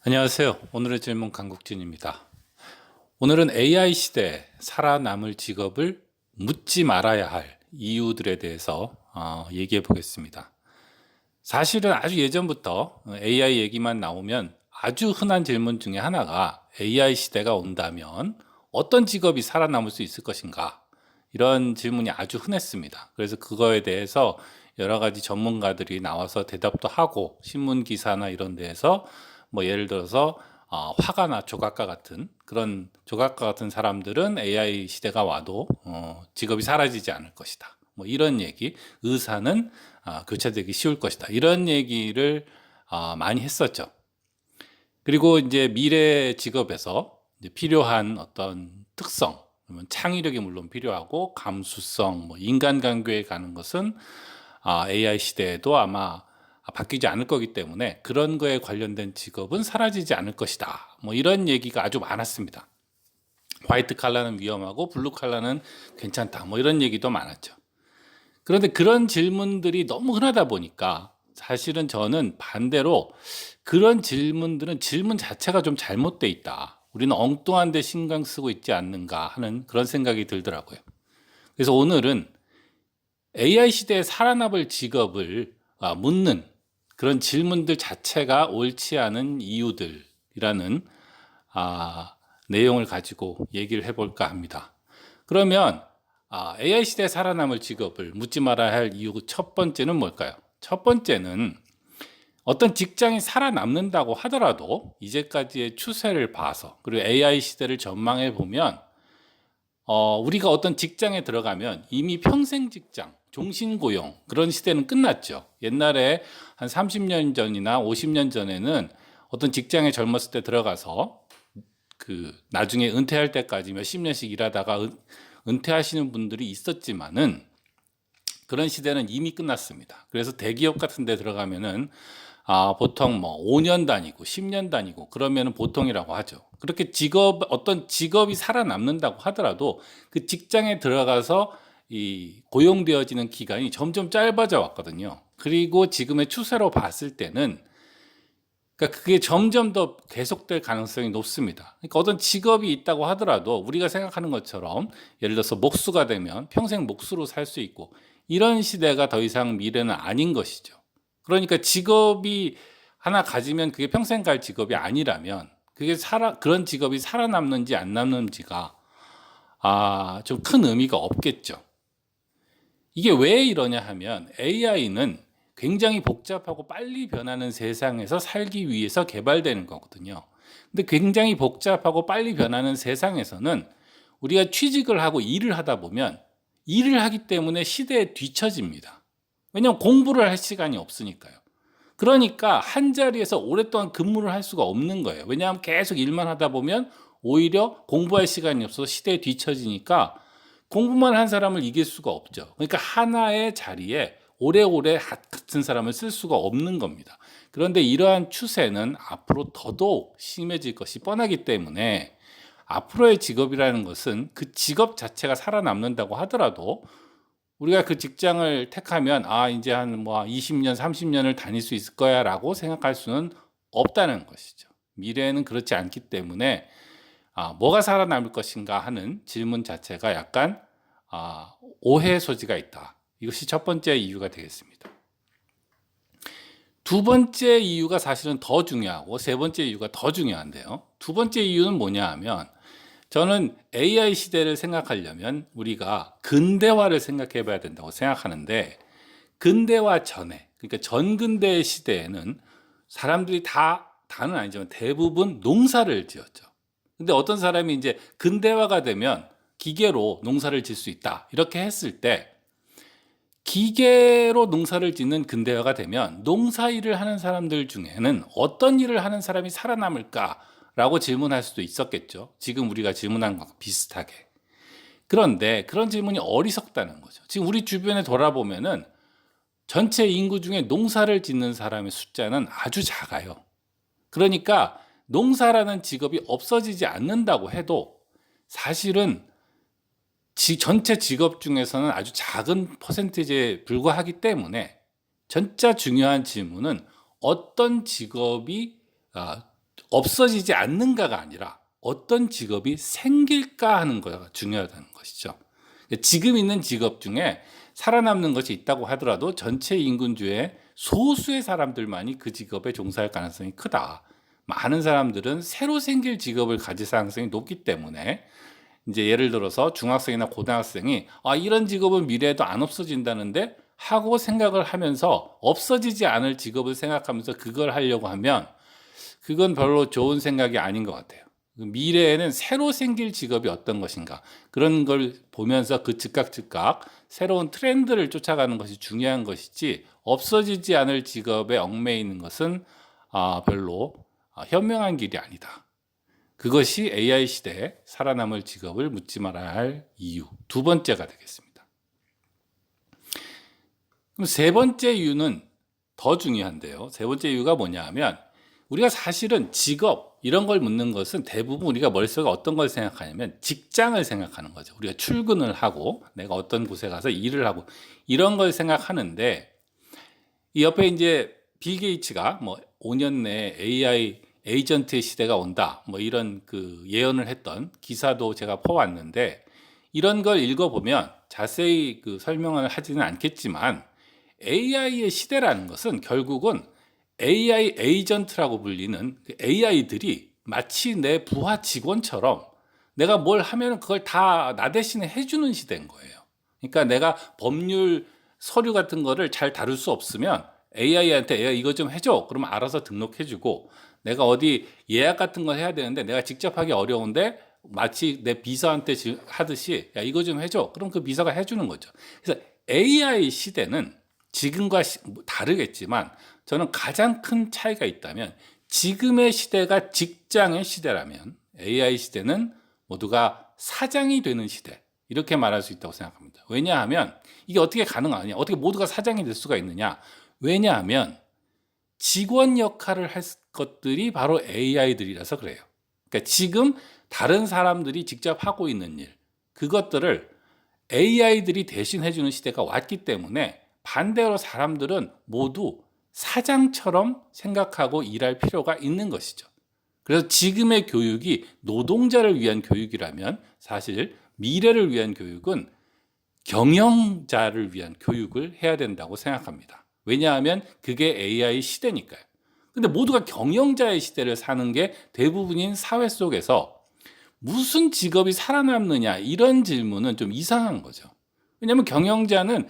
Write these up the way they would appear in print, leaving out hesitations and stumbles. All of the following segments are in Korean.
안녕하세요. 오늘의 질문 강국진입니다. 오늘은 AI 시대에 살아남을 직업을 묻지 말아야 할 이유들에 대해서 얘기해 보겠습니다. 사실은 아주 예전부터 AI 얘기만 나오면 아주 흔한 질문 중에 하나가 AI 시대가 온다면 어떤 직업이 살아남을 수 있을 것인가? 이런 질문이 아주 흔했습니다. 그래서 그거에 대해서 여러 가지 전문가들이 나와서 대답도 하고 신문 기사나 이런 데에서 뭐 예를 들어서 화가나 조각가 같은 그런 조각가 같은 사람들은 AI 시대가 와도 직업이 사라지지 않을 것이다. 뭐 이런 얘기, 의사는 교체되기 쉬울 것이다. 이런 얘기를 많이 했었죠. 그리고 이제 미래 직업에서 이제 필요한 어떤 특성, 그러면 창의력이 물론 필요하고 감수성, 뭐 인간관계에 가는 것은 AI 시대에도 아마 바뀌지 않을 거기 때문에 그런 거에 관련된 직업은 사라지지 않을 것이다. 뭐 이런 얘기가 아주 많았습니다. 화이트 칼라는 위험하고 블루 칼라는 괜찮다. 뭐 이런 얘기도 많았죠. 그런데 그런 질문들이 너무 흔하다 보니까 사실은 저는 반대로 그런 질문들은 질문 자체가 좀 잘못돼 있다. 우리는 엉뚱한 데 신경 쓰고 있지 않는가 하는 그런 생각이 들더라고요. 그래서 오늘은 AI 시대에 살아남을 직업을 묻는 그런 질문들 자체가 옳지 않은 이유들이라는 내용을 가지고 얘기를 해볼까 합니다. 그러면 AI 시대에 살아남을 직업을 묻지 말아야 할 이유 첫 번째는 뭘까요? 첫 번째는 어떤 직장이 살아남는다고 하더라도 이제까지의 추세를 봐서 그리고 AI 시대를 전망해 보면 우리가 어떤 직장에 들어가면 이미 평생 직장, 종신고용 그런 시대는 끝났죠. 옛날에 한 30년 전이나 50년 전에는 어떤 직장에 젊었을 때 들어가서 그 나중에 은퇴할 때까지 몇십 년씩 일하다가 은퇴하시는 분들이 있었지만은 그런 시대는 이미 끝났습니다. 그래서 대기업 같은 데 들어가면은 보통 뭐 5년 다니고 10년 다니고 그러면은 보통이라고 하죠. 그렇게 어떤 직업이 살아남는다고 하더라도 그 직장에 들어가서 이 고용되어지는 기간이 점점 짧아져 왔거든요. 그리고 지금의 추세로 봤을 때는 그러니까 그게 점점 더 계속될 가능성이 높습니다. 그러니까 어떤 직업이 있다고 하더라도 우리가 생각하는 것처럼 예를 들어서 목수가 되면 평생 목수로 살 수 있고 이런 시대가 더 이상 미래는 아닌 것이죠. 그러니까 직업이 하나 가지면 그게 평생 갈 직업이 아니라면 그런 직업이 살아남는지 안 남는지가 좀 큰 의미가 없겠죠. 이게 왜 이러냐 하면 AI는 굉장히 복잡하고 빨리 변하는 세상에서 살기 위해서 개발되는 거거든요. 근데 굉장히 복잡하고 빨리 변하는 세상에서는 우리가 취직을 하고 일을 하다 보면 일을 하기 때문에 시대에 뒤처집니다. 왜냐하면 공부를 할 시간이 없으니까요. 그러니까 한 자리에서 오랫동안 근무를 할 수가 없는 거예요. 왜냐하면 계속 일만 하다 보면 오히려 공부할 시간이 없어서 시대에 뒤처지니까 공부만 한 사람을 이길 수가 없죠. 그러니까 하나의 자리에 오래오래 같은 사람을 쓸 수가 없는 겁니다. 그런데 이러한 추세는 앞으로 더더욱 심해질 것이 뻔하기 때문에 앞으로의 직업이라는 것은 그 직업 자체가 살아남는다고 하더라도 우리가 그 직장을 택하면 이제 한 뭐 20년, 30년을 다닐 수 있을 거야라고 생각할 수는 없다는 것이죠. 미래에는 그렇지 않기 때문에 뭐가 살아남을 것인가 하는 질문 자체가 약간 오해의 소지가 있다. 이것이 첫 번째 이유가 되겠습니다. 두 번째 이유가 사실은 더 중요하고 세 번째 이유가 더 중요한데요. 두 번째 이유는 뭐냐 하면 저는 AI 시대를 생각하려면 우리가 근대화를 생각해 봐야 된다고 생각하는데 근대화 전에 그러니까 전근대 시대에는 사람들이 다는 아니지만 대부분 농사를 지었죠. 근데 어떤 사람이 이제 근대화가 되면 기계로 농사를 질 수 있다. 이렇게 했을 때 기계로 농사를 짓는 근대화가 되면 농사 일을 하는 사람들 중에는 어떤 일을 하는 사람이 살아남을까라고 질문할 수도 있었겠죠. 지금 우리가 질문한 것과 비슷하게. 그런데 그런 질문이 어리석다는 거죠. 지금 우리 주변에 돌아보면은 전체 인구 중에 농사를 짓는 사람의 숫자는 아주 작아요. 그러니까 농사라는 직업이 없어지지 않는다고 해도 사실은 전체 직업 중에서는 아주 작은 퍼센티지에 불과하기 때문에 진짜 중요한 질문은 어떤 직업이 없어지지 않는가가 아니라 어떤 직업이 생길까 하는 거가 중요하다는 것이죠. 지금 있는 직업 중에 살아남는 것이 있다고 하더라도 전체 인구주의 소수의 사람들만이 그 직업에 종사할 가능성이 크다. 많은 사람들은 새로 생길 직업을 가질 가능성이 높기 때문에 이제 예를 들어서 중학생이나 고등학생이 이런 직업은 미래에도 안 없어진다는데 하고 생각을 하면서 없어지지 않을 직업을 생각하면서 그걸 하려고 하면 그건 별로 좋은 생각이 아닌 것 같아요. 미래에는 새로 생길 직업이 어떤 것인가 그런 걸 보면서 그 즉각 새로운 트렌드를 쫓아가는 것이 중요한 것이지 없어지지 않을 직업에 얽매이는 것은 별로 현명한 길이 아니다. 그것이 AI 시대에 살아남을 직업을 묻지 말아야 할 이유 두 번째가 되겠습니다. 그럼 세 번째 이유는 더 중요한데요. 세 번째 이유가 뭐냐 하면 우리가 사실은 직업 이런 걸 묻는 것은 대부분 우리가 머릿속에 어떤 걸 생각하냐면 직장을 생각하는 거죠. 우리가 출근을 하고 내가 어떤 곳에 가서 일을 하고 이런 걸 생각하는데 이 옆에 이제 빌 게이츠가 뭐 5년 내에 AI 에이전트의 시대가 온다 뭐 이런 그 예언을 했던 기사도 제가 퍼왔는데 이런 걸 읽어보면 자세히 그 설명을 하지는 않겠지만 AI의 시대라는 것은 결국은 AI 에이전트라고 불리는 AI들이 마치 내 부하 직원처럼 내가 뭘 하면 그걸 다 나 대신에 해주는 시대인 거예요. 그러니까 내가 법률 서류 같은 거를 잘 다룰 수 없으면 AI한테 이거 좀 해줘. 그러면 알아서 등록해주고 내가 어디 예약 같은 거 해야 되는데 내가 직접 하기 어려운데 마치 내 비서한테 하듯이 야 이거 좀 해줘. 그럼 그 비서가 해주는 거죠. 그래서 AI 시대는 지금과 다르겠지만 저는 가장 큰 차이가 있다면 지금의 시대가 직장의 시대라면 AI 시대는 모두가 사장이 되는 시대 이렇게 말할 수 있다고 생각합니다. 왜냐하면 이게 어떻게 가능하냐 어떻게 모두가 사장이 될 수가 있느냐 왜냐하면 직원 역할을 할 것들이 바로 AI들이라서 그래요. 그러니까 지금 다른 사람들이 직접 하고 있는 일 그것들을 AI들이 대신 해주는 시대가 왔기 때문에 반대로 사람들은 모두 사장처럼 생각하고 일할 필요가 있는 것이죠. 그래서 지금의 교육이 노동자를 위한 교육이라면 사실 미래를 위한 교육은 경영자를 위한 교육을 해야 된다고 생각합니다. 왜냐하면 그게 AI 시대니까요. 근데 모두가 경영자의 시대를 사는 게 대부분인 사회 속에서 무슨 직업이 살아남느냐 이런 질문은 좀 이상한 거죠. 왜냐하면 경영자는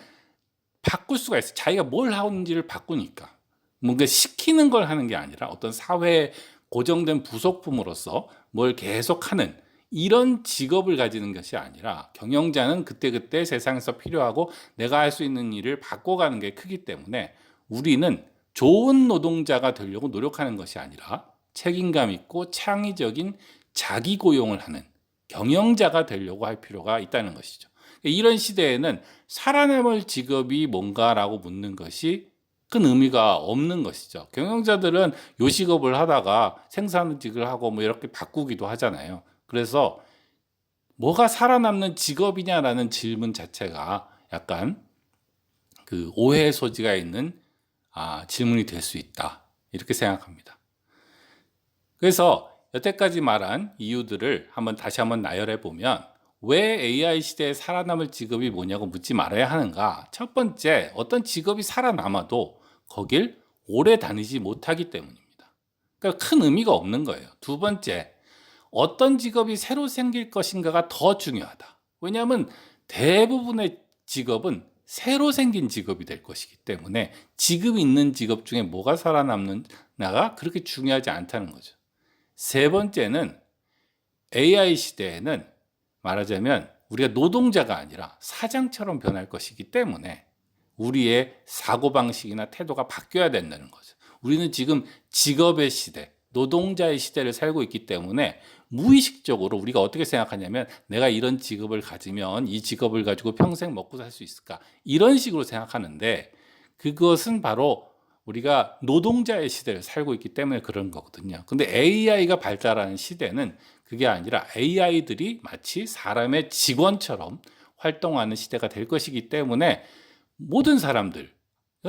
바꿀 수가 있어요. 자기가 뭘 하는지를 바꾸니까. 뭔가 시키는 걸 하는 게 아니라 어떤 사회에 고정된 부속품으로서 뭘 계속하는 이런 직업을 가지는 것이 아니라 경영자는 그때그때 세상에서 필요하고 내가 할 수 있는 일을 바꿔가는 게 크기 때문에 우리는 좋은 노동자가 되려고 노력하는 것이 아니라 책임감 있고 창의적인 자기 고용을 하는 경영자가 되려고 할 필요가 있다는 것이죠. 이런 시대에는 살아남을 직업이 뭔가라고 묻는 것이 큰 의미가 없는 것이죠. 경영자들은 요식업을 하다가 생산직을 하고 뭐 이렇게 바꾸기도 하잖아요. 그래서 뭐가 살아남는 직업이냐라는 질문 자체가 약간 그 오해의 소지가 있는 질문이 될 수 있다. 이렇게 생각합니다. 그래서 여태까지 말한 이유들을 다시 한번 나열해 보면 왜 AI 시대에 살아남을 직업이 뭐냐고 묻지 말아야 하는가? 첫 번째, 어떤 직업이 살아남아도 거길 오래 다니지 못하기 때문입니다. 그러니까 큰 의미가 없는 거예요. 두 번째, 어떤 직업이 새로 생길 것인가가 더 중요하다. 왜냐하면 대부분의 직업은 새로 생긴 직업이 될 것이기 때문에 지금 있는 직업 중에 뭐가 살아남느냐가 그렇게 중요하지 않다는 거죠. 세 번째는 AI 시대에는 말하자면 우리가 노동자가 아니라 사장처럼 변할 것이기 때문에 우리의 사고방식이나 태도가 바뀌어야 된다는 거죠. 우리는 지금 직업의 시대, 노동자의 시대를 살고 있기 때문에 무의식적으로 우리가 어떻게 생각하냐면 내가 이런 직업을 가지면 이 직업을 가지고 평생 먹고 살 수 있을까? 이런 식으로 생각하는데 그것은 바로 우리가 노동자의 시대를 살고 있기 때문에 그런 거거든요. 근데 AI가 발달하는 시대는 그게 아니라 AI들이 마치 사람의 직원처럼 활동하는 시대가 될 것이기 때문에 모든 사람들은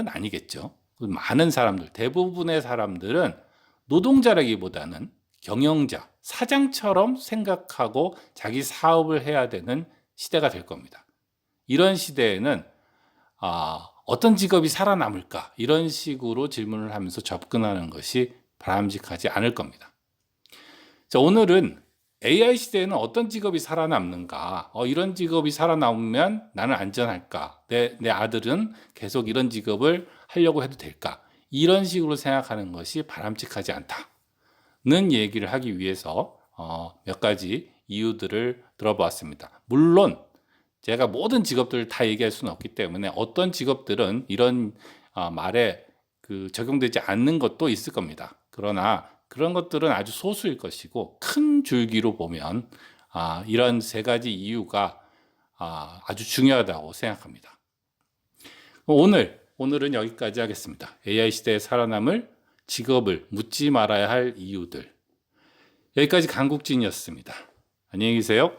아니겠죠. 많은 사람들, 대부분의 사람들은 노동자라기보다는 경영자, 사장처럼 생각하고 자기 사업을 해야 되는 시대가 될 겁니다. 이런 시대에는 어떤 직업이 살아남을까? 이런 식으로 질문을 하면서 접근하는 것이 바람직하지 않을 겁니다. 자, 오늘은 AI 시대에는 어떤 직업이 살아남는가? 이런 직업이 살아남으면 나는 안전할까? 내 아들은 계속 이런 직업을 하려고 해도 될까? 이런 식으로 생각하는 것이 바람직하지 않다는 얘기를 하기 위해서 몇 가지 이유들을 들어보았습니다. 물론 제가 모든 직업들을 다 얘기할 수는 없기 때문에 어떤 직업들은 이런 말에 적용되지 않는 것도 있을 겁니다. 그러나 그런 것들은 아주 소수일 것이고 큰 줄기로 보면 이런 세 가지 이유가 아주 중요하다고 생각합니다. 오늘은 여기까지 하겠습니다. AI 시대에 살아남을 직업을 묻지 말아야 할 이유들. 여기까지 강국진이었습니다. 안녕히 계세요.